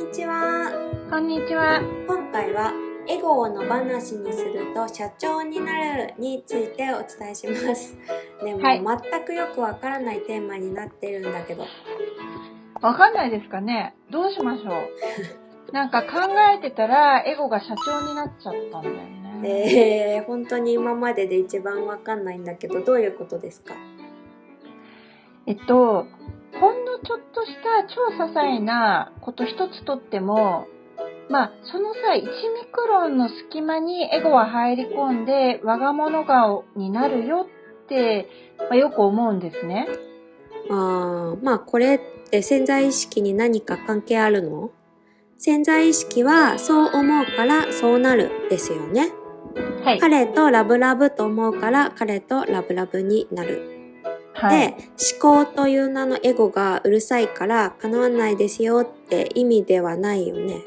にちは。こんにちは。今回はエゴを野放しにすると社長になるについてお伝えします。でも、全くよくわからないテーマになってるんだけど。わかんないですかね。どうしましょう。なんか考えてたらエゴが社長になっちゃったんだよね。本当に今までで一番わかんないんだけど、どういうことですか？ほんのちょっとした超些細なこと一つとっても、その際1ミクロンの隙間にエゴは入り込んで我が物顔になるよって、よく思うんですね。これって潜在意識に何か関係あるの？潜在意識はそう思うからそうなるですよね。はい。彼とラブラブと思うから彼とラブラブになる。はい。で、思考という名のエゴがうるさいから叶わないですよって意味ではないよね。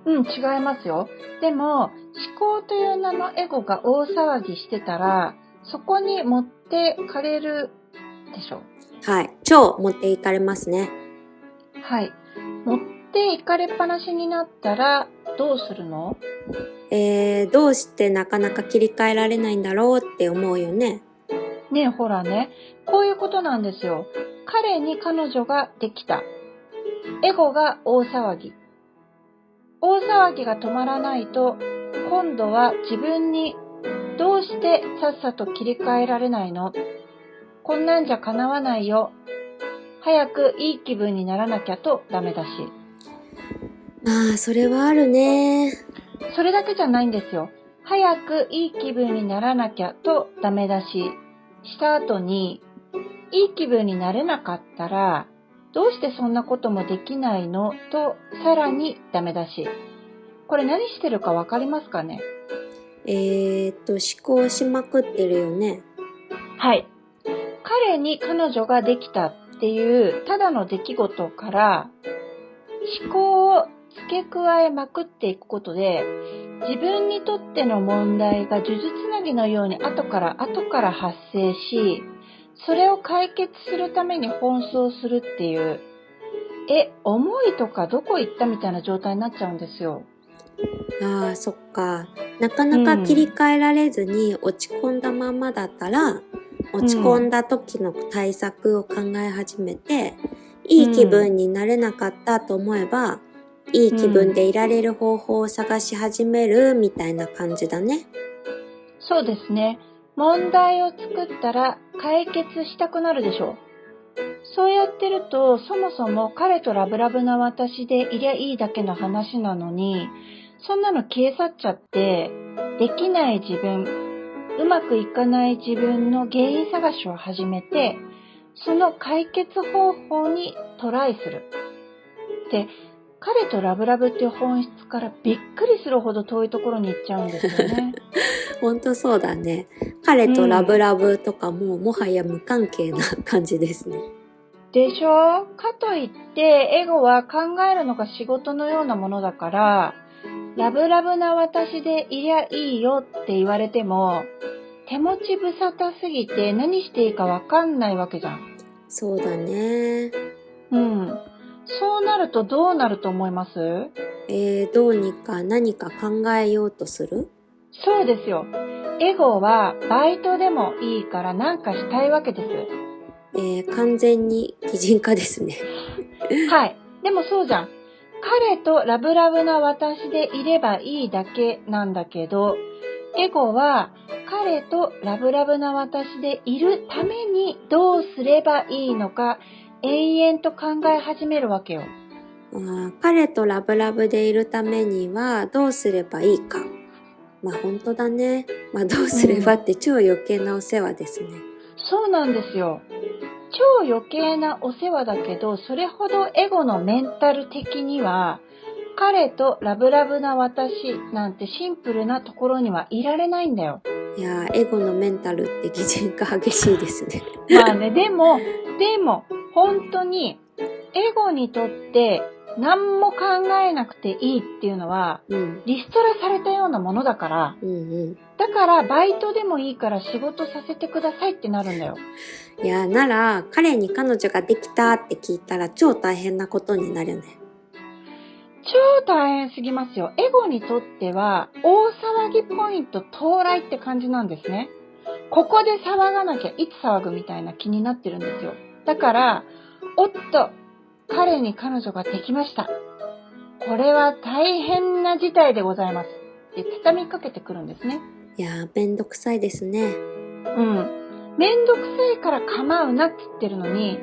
違いますよ。でも、思考という名のエゴが大騒ぎしてたら、そこに持ってかれるでしょ。はい。超持っていかれますね。はい。持っていかれっぱなしになったらどうするの？どうしてなかなか切り替えられないんだろうって思うよね。ねえ、ほらね。こういうことなんですよ。彼に彼女ができた。エゴが大騒ぎ。大騒ぎが止まらないと、今度は自分にどうしてさっさと切り替えられないの？こんなんじゃ叶わないよ。早くいい気分にならなきゃとダメだし。それはあるね。それだけじゃないんですよ。早くいい気分にならなきゃとダメだし、した後に、いい気分になれなかったら、どうしてそんなこともできないのとさらにダメだし。これ何してるかわかりますかね？思考しまくってるよね。はい。彼に彼女ができたっていうただの出来事から思考を付け加えまくっていくことで自分にとっての問題が数珠つなぎのように後から発生し、それを解決するために奔走するっていう、思いとかどこ行ったみたいな状態になっちゃうんですよ。そっか。なかなか切り替えられずに落ち込んだままだったら、落ち込んだ時の対策を考え始めて、いい気分になれなかったと思えば、いい気分でいられる方法を探し始めるみたいな感じだね。そうですね。問題を作ったら解決したくなるでしょう。そうやってると、そもそも彼とラブラブな私でいりゃいいだけの話なのに、そんなの消え去っちゃって、できない自分、うまくいかない自分の原因探しを始めて、その解決方法にトライする。で、彼とラブラブっていう本質からびっくりするほど遠いところに行っちゃうんですよね。ほんとそうだね。彼とラブラブとかももはや無関係な感じですね。でしょ？かといってエゴは考えるのが仕事のようなものだから、ラブラブな私でいりゃいいよって言われても、手持ち無沙汰すぎて何していいかわかんないわけじゃん。そうだね。そうなるとどうなると思います？どうにか何か考えようとする？そうですよ。エゴはバイトでもいいから何かしたいわけです。完全に擬人化ですね。はい。でもそうじゃん。彼とラブラブな私でいればいいだけなんだけど、エゴは彼とラブラブな私でいるためにどうすればいいのか延々と考え始めるわけよ。彼とラブラブでいるためにはどうすればいいか。本当だね。どうすればって超余計なお世話ですね。そうなんですよ。超余計なお世話だけど、それほどエゴのメンタル的には、彼とラブラブな私なんてシンプルなところにはいられないんだよ。いやー、エゴのメンタルって擬人化激しいですね。でも、本当に、エゴにとって何も考えなくていいっていうのは、リストラされたようなものだから、だからバイトでもいいから仕事させてくださいってなるんだよ。いや、なら、彼に彼女ができたって聞いたら超大変なことになるよね。超大変すぎますよ。エゴにとっては大騒ぎポイント到来って感じなんですね。ここで騒がなきゃいつ騒ぐみたいな気になってるんですよ。だから、おっと、彼に彼女ができました。これは大変な事態でございます。って畳みかけてくるんですね。いやー、めんどくさいですね。めんどくさいから構うなって言ってるのに、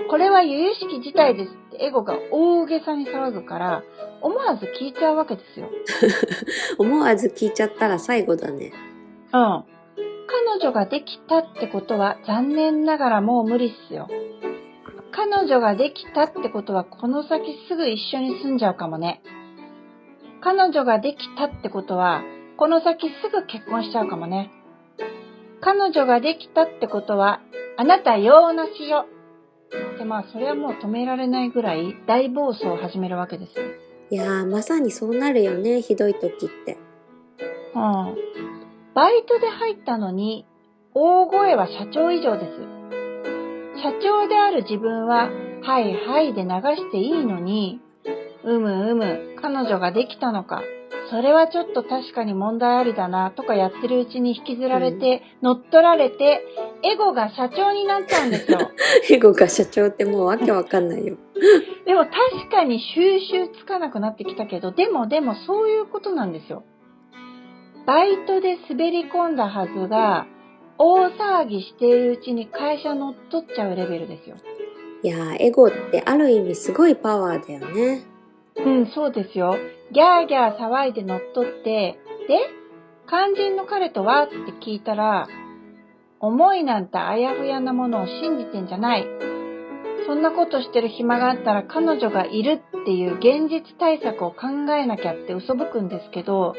これは由々しき事態ですってエゴが大げさに騒ぐから、思わず聞いちゃうわけですよ。思わず聞いちゃったら最後だね。彼女ができたってことは残念ながらもう無理っすよ。彼女ができたってことはこの先すぐ一緒に住んじゃうかもね。彼女ができたってことはこの先すぐ結婚しちゃうかもね。彼女ができたってことはあなた用なしよ。でそれはもう止められないぐらい大暴走を始めるわけですよ。いやー、まさにそうなるよね、ひどい時って。バイトで入ったのに大声は社長以上です。社長である自分ははいはいで流していいのに、彼女ができたのか、それはちょっと確かに問題ありだなとかやってるうちに引きずられて、乗っ取られて、エゴが社長になっちゃうんですよ。エゴが社長ってもうわけわかんないよ。でも確かに収集つかなくなってきたけど、でもそういうことなんですよ。バイトで滑り込んだはずが、大騒ぎしているうちに会社乗っ取っちゃうレベルですよ。いやー、エゴってある意味すごいパワーだよね。そうですよ。ギャーギャー騒いで乗っ取って、で、肝心の彼とはって聞いたら、思いなんてあやふやなものを信じてんじゃない。そんなことしてる暇があったら彼女がいるっていう現実対策を考えなきゃって嘘吹くんですけど、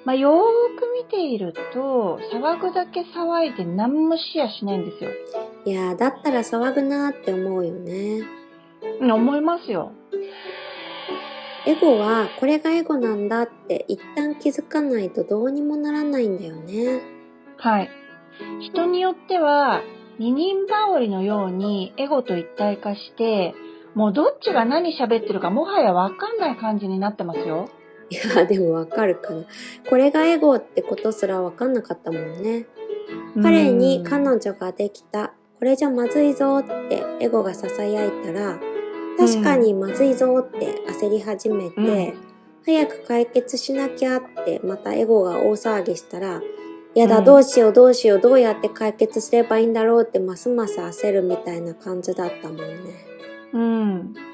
よーく見ていると、騒ぐだけ騒いで何もしやしないんですよ。いやー、だったら騒ぐなーって思うよね。思いますよ。エゴはこれがエゴなんだって一旦気づかないとどうにもならないんだよね。はい。人によっては二人羽織のようにエゴと一体化して、もうどっちが何喋ってるかもはやわかんない感じになってますよ。いや、でもわかるかな。これがエゴってことすらわかんなかったもんね。彼に彼女ができた、これじゃまずいぞってエゴが囁いたら、確かにまずいぞって焦り始めて、早く解決しなきゃってまたエゴが大騒ぎしたら、やだ、どうしようどうやって解決すればいいんだろうってますます焦るみたいな感じだったもんね。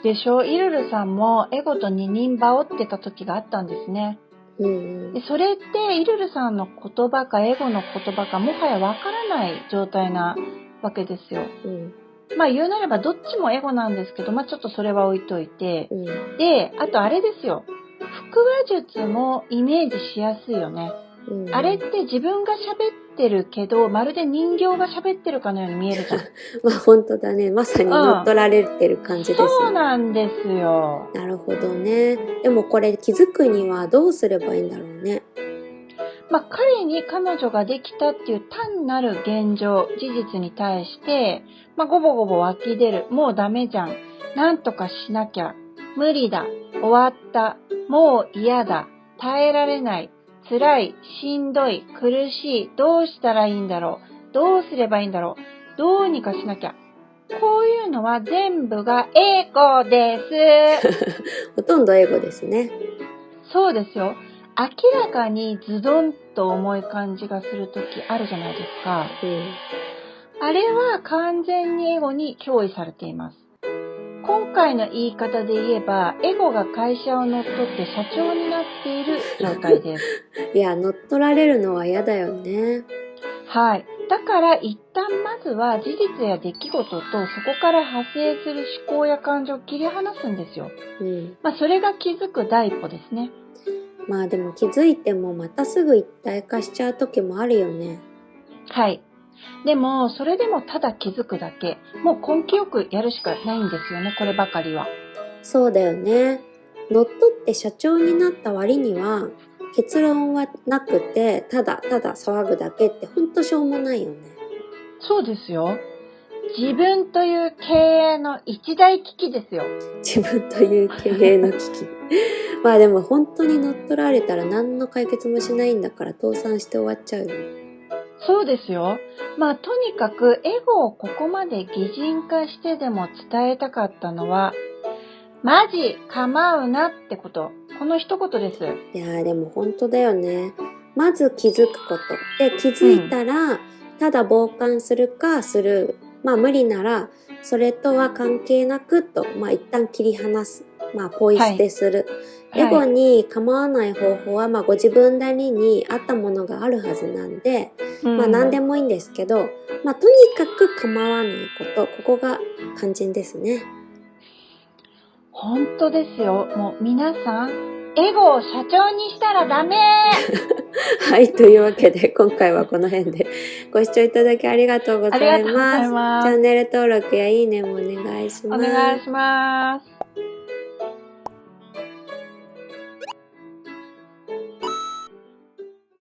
でしょ。イルルさんもエゴと二人羽織ってた時があったんですね。でそれってイルルさんの言葉かエゴの言葉かもはやわからない状態なわけですよ。言うなればどっちもエゴなんですけど、ちょっとそれは置いといて、で、あとあれですよ。腹話術もイメージしやすいよね。あれって自分が喋ってるけど、まるで人形が喋ってるかのように見えるじゃん。本当だね。まさに乗っ取られてる感じですね。そうなんですよ。なるほどね。でもこれ気づくにはどうすればいいんだろうね。彼に彼女ができたっていう単なる現状、事実に対して、ごぼごぼ湧き出る。もうダメじゃん。なんとかしなきゃ。無理だ。終わった。もう嫌だ。耐えられない。辛い。しんどい。苦しい。どうしたらいいんだろう。どうすればいいんだろう。どうにかしなきゃ。こういうのは全部がエゴです。ほとんどエゴですね。そうですよ。明らかにズドンと重い感じがするときあるじゃないですか。あれは完全にエゴに憑依されています。今回の言い方で言えば、エゴが会社を乗っ取って社長になっている状態です。いや、乗っ取られるのは嫌だよね。はい。だから一旦まずは事実や出来事とそこから派生する思考や感情を切り離すんですよ。それが気づく第一歩ですね。でも気づいてもまたすぐ一体化しちゃう時もあるよね。はい。でも、それでもただ気づくだけ、もう根気よくやるしかないんですよね、こればかりは。そうだよね。乗っ取って社長になった割には、結論はなくて、ただただ騒ぐだけってほんとしょうもないよね。そうですよ。自分という経営の一大危機ですよ。自分という経営の危機。まあでも本当に乗っ取られたら何の解決もしないんだから倒産して終わっちゃうよね。そうですよ。まあとにかくエゴをここまで擬人化してでも伝えたかったのは、マジ構うなってこと。この一言です。いやーでも本当だよね。まず気づくこと。で、気づいたら、ただ傍観するかスルー。まあ無理なら、それとは関係なくと、まあ一旦切り離す。まあポイ捨てする。エゴに構わない方法は、まあご自分なりに合ったものがあるはずなんで、まあ何でもいいんですけど、まあとにかく構わないこと。ここが肝心ですね。本当ですよ。もう皆さん、エゴを社長にしたらダメはい、というわけで今回はこの辺でご視聴いただきありがとうございます。ありがとうございます。チャンネル登録やいいねもお願いします。お願いします。